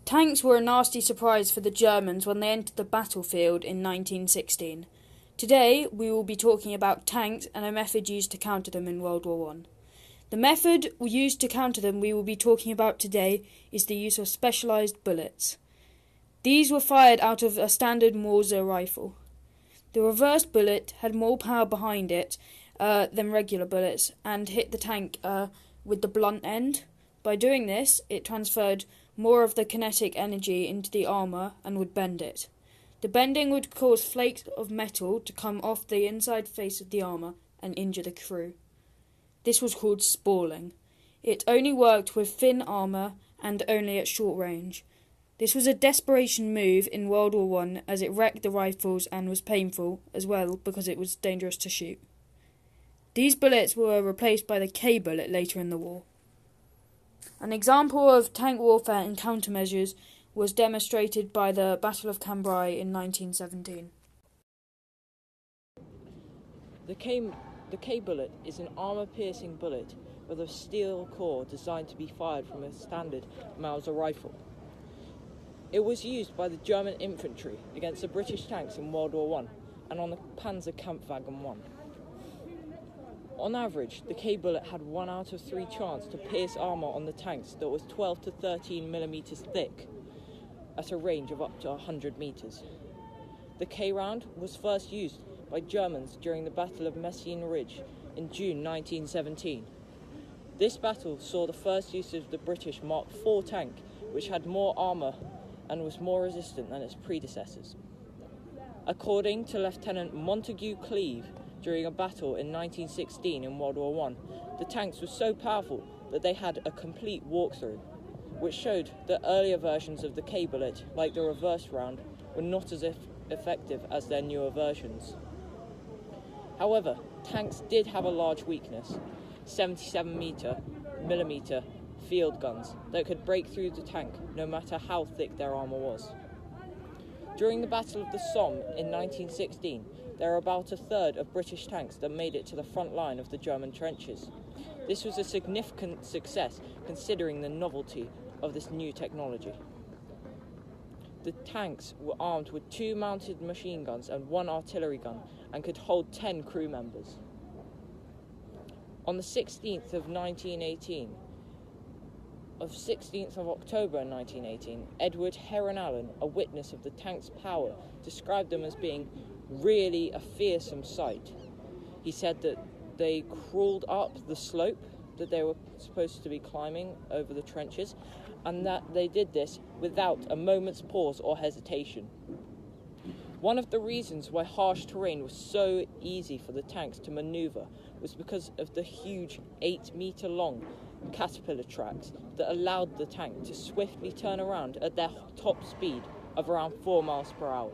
Tanks were a nasty surprise for the Germans when they entered the battlefield in 1916. Today, we will be talking about tanks and a method used to counter them in World War I. The method used to counter them we will be talking about today is the use of specialised bullets. These were fired out of a standard Mauser rifle. The reverse bullet had more power behind it than regular bullets and hit the tank with the blunt end. By doing this, it transferred more of the kinetic energy into the armour and would bend it. The bending would cause flakes of metal to come off the inside face of the armour and injure the crew. This was called Spalling. It only worked with thin armour and only at short range. This was a desperation move in World War I as it wrecked the rifles and was painful as well because it was dangerous to shoot. These bullets were replaced by the K bullet later in the war. An example of tank warfare and countermeasures was demonstrated by the Battle of Cambrai in 1917. The K bullet is an armour-piercing bullet with a steel core designed to be fired from a standard Mauser rifle. It was used by the German infantry against the British tanks in World War I and on the Panzerkampfwagen 1. On average, the K bullet had 1 out of 3 chance to pierce armour on the tanks that was 12 to 13 millimetres thick at a range of up to 100 metres. The K round was first used by Germans during the Battle of Messines Ridge in June 1917. This battle saw the first use of the British Mark IV tank, which had more armour and was more resistant than its predecessors. According to Lieutenant Montague Cleve, during a battle in 1916 in World War I, the tanks were so powerful that they had a complete walkthrough, which showed that earlier versions of the K bullet, like the reverse round, were not as effective as their newer versions. However, tanks did have a large weakness: 77mm field guns that could break through the tank no matter how thick their armour was. During the Battle of the Somme in 1916, there were about a third of British tanks that made it to the front line of the German trenches. This was a significant success considering the novelty of this new technology. The tanks were armed with 2 mounted machine guns and 1 artillery gun and could hold 10 crew members. On the 16th of October 1918, Edward Heron Allen, a witness of the tank's power, described them as being really a fearsome sight. He said that they crawled up the slope that they were supposed to be climbing over the trenches, and that they did this without a moment's pause or hesitation. One of the reasons why harsh terrain was so easy for the tanks to manoeuvre was because of the huge 8-metre-long caterpillar tracks that allowed the tank to swiftly turn around at their top speed of around 4 miles per hour.